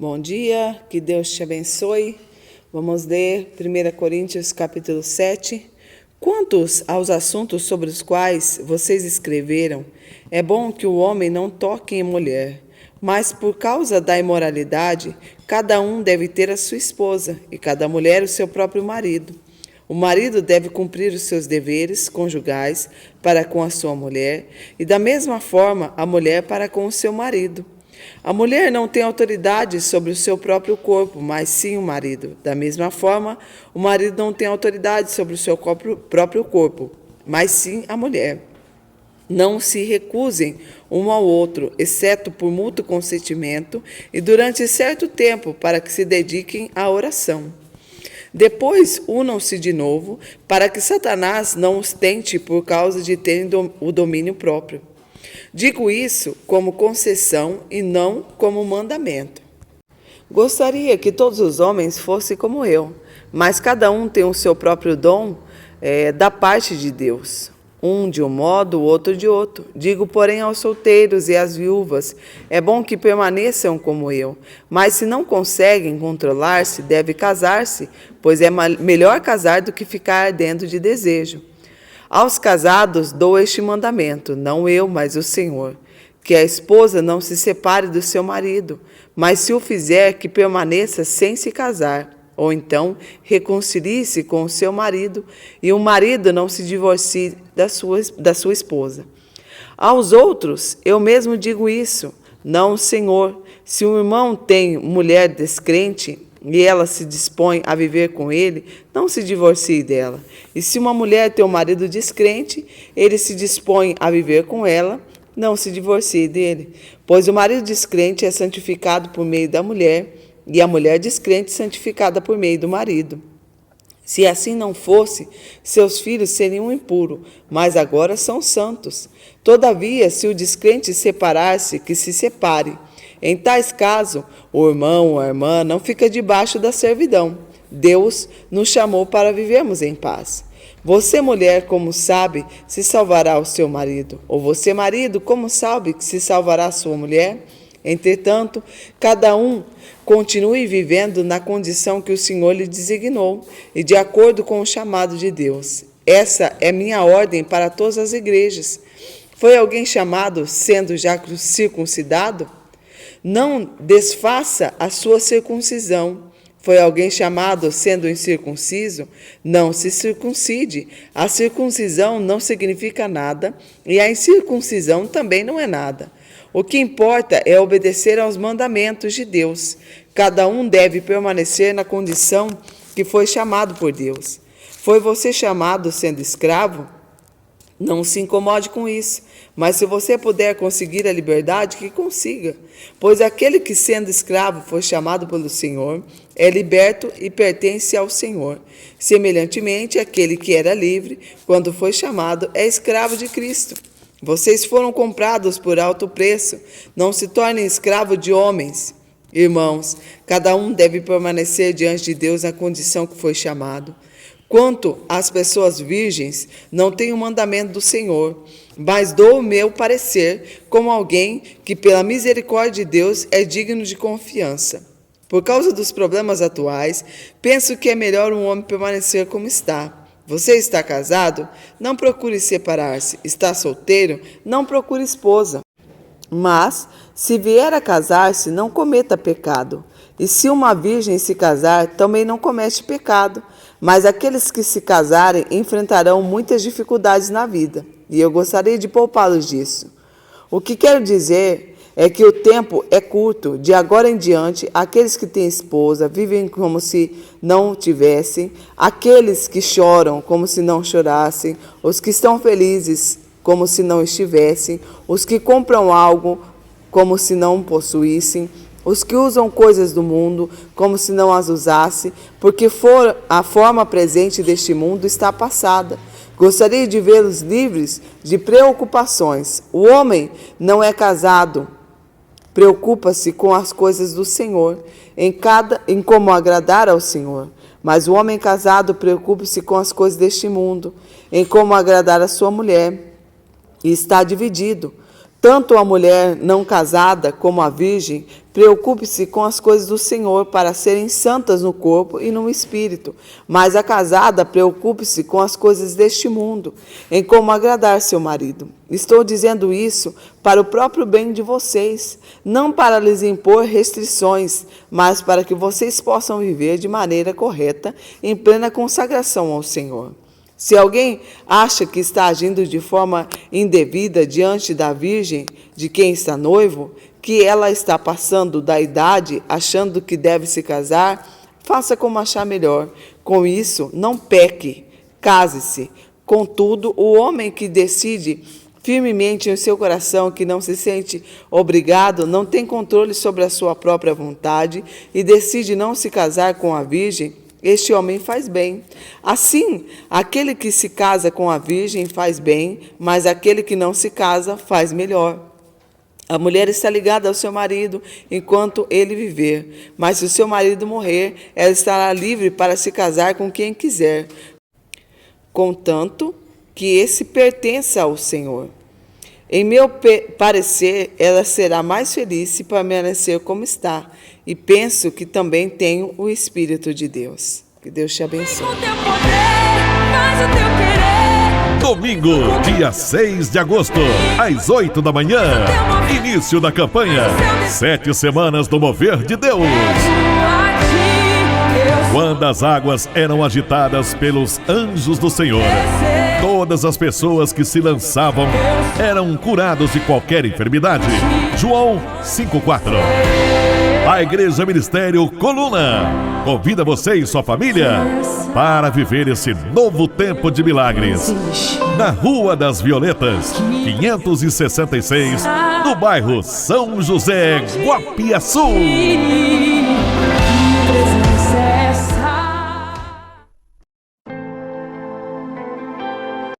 Bom dia, que Deus te abençoe. Vamos ler 1 Coríntios capítulo 7. Quantos aos assuntos sobre os quais vocês escreveram, é bom que o homem não toque em mulher, mas por causa da imoralidade, cada um deve ter a sua esposa e cada mulher o seu próprio marido. O marido deve cumprir os seus deveres conjugais para com a sua mulher e da mesma forma a mulher para com o seu marido. A mulher não tem autoridade sobre o seu próprio corpo, mas sim o marido. Da mesma forma, o marido não tem autoridade sobre o seu próprio corpo, mas sim a mulher. Não se recusem um ao outro, exceto por mútuo consentimento e durante certo tempo, para que se dediquem à oração. Depois, unam-se de novo, para que Satanás não os tente por causa de terem o domínio próprio. Digo isso como concessão e não como mandamento. Gostaria que todos os homens fossem como eu, mas cada um tem o seu próprio dom da parte de Deus. Um de um modo, o outro de outro. Digo, porém, aos solteiros e às viúvas, é bom que permaneçam como eu. Mas se não conseguem controlar-se, deve casar-se, pois é melhor casar do que ficar ardendo de desejo. Aos casados dou este mandamento, não eu, mas o Senhor, que a esposa não se separe do seu marido, mas se o fizer, que permaneça sem se casar. Ou então, reconcilie-se com o seu marido, e o marido não se divorcie da sua esposa. Aos outros, eu mesmo digo isso, não o Senhor. Se um irmão tem mulher descrente, e ela se dispõe a viver com ele, não se divorcie dela. E se uma mulher tem um marido descrente, ele se dispõe a viver com ela, não se divorcie dele. Pois o marido descrente é santificado por meio da mulher, e a mulher descrente santificada por meio do marido. Se assim não fosse, seus filhos seriam impuros, mas agora são santos. Todavia, se o descrente separar-se, que se separe. Em tais casos, o irmão ou a irmã não fica debaixo da servidão. Deus nos chamou para vivermos em paz. Você, mulher, como sabe, se salvará o seu marido? Ou você, marido, como sabe que se salvará a sua mulher? Entretanto, cada um continue vivendo na condição que o Senhor lhe designou e de acordo com o chamado de Deus. Essa é minha ordem para todas as igrejas. Foi alguém chamado sendo já circuncidado? Não desfaça a sua circuncisão. Foi alguém chamado sendo incircunciso? Não se circuncide. A circuncisão não significa nada e a incircuncisão também não é nada. O que importa é obedecer aos mandamentos de Deus. Cada um deve permanecer na condição que foi chamado por Deus. Foi você chamado sendo escravo? Não se incomode com isso, mas se você puder conseguir a liberdade, que consiga. Pois aquele que sendo escravo foi chamado pelo Senhor, é liberto e pertence ao Senhor. Semelhantemente, aquele que era livre, quando foi chamado, é escravo de Cristo. Vocês foram comprados por alto preço, não se tornem escravos de homens. Irmãos, cada um deve permanecer diante de Deus na condição que foi chamado. Quanto às pessoas virgens, não tenho mandamento do Senhor, mas dou o meu parecer como alguém que, pela misericórdia de Deus, é digno de confiança. Por causa dos problemas atuais, penso que é melhor um homem permanecer como está. Você está casado? Não procure separar-se. Está solteiro? Não procure esposa. Mas, se vier a casar-se, não cometa pecado. E se uma virgem se casar, também não comete pecado. Mas aqueles que se casarem enfrentarão muitas dificuldades na vida, e eu gostaria de poupá-los disso. O que quero dizer é que o tempo é curto. De agora em diante, aqueles que têm esposa vivem como se não tivessem, aqueles que choram como se não chorassem, os que estão felizes como se não estivessem, os que compram algo como se não possuíssem, os que usam coisas do mundo como se não as usasse, porque a forma presente deste mundo está passada. Gostaria de vê-los livres de preocupações. O homem não é casado, preocupa-se com as coisas do Senhor, em como agradar ao Senhor. Mas o homem casado preocupa-se com as coisas deste mundo, em como agradar a sua mulher. E está dividido. Tanto a mulher não casada como a virgem, preocupe-se com as coisas do Senhor para serem santas no corpo e no espírito. Mas a casada, preocupe-se com as coisas deste mundo, em como agradar seu marido. Estou dizendo isso para o próprio bem de vocês, não para lhes impor restrições, mas para que vocês possam viver de maneira correta, em plena consagração ao Senhor. Se alguém acha que está agindo de forma indevida diante da virgem de quem está noivo, que ela está passando da idade, achando que deve se casar, faça como achar melhor. Com isso, não peque, case-se. Contudo, o homem que decide firmemente em seu coração que não se sente obrigado, não tem controle sobre a sua própria vontade e decide não se casar com a virgem, este homem faz bem. Assim, aquele que se casa com a virgem faz bem, mas aquele que não se casa faz melhor. A mulher está ligada ao seu marido enquanto ele viver, mas se o seu marido morrer, ela estará livre para se casar com quem quiser, contanto que esse pertença ao Senhor. Em meu parecer, ela será mais feliz se permanecer como está, e penso que também tenho o Espírito de Deus. Que Deus te abençoe. Domingo, dia 6 de agosto, às 8 da manhã, início da campanha 7 semanas do Mover de Deus. Quando as águas eram agitadas pelos anjos do Senhor, todas as pessoas que se lançavam eram curados de qualquer enfermidade. João 5,4. A Igreja Ministério Coluna convida você e sua família para viver esse novo tempo de milagres. Na Rua das Violetas, 566, no bairro São José, Guapiaçu.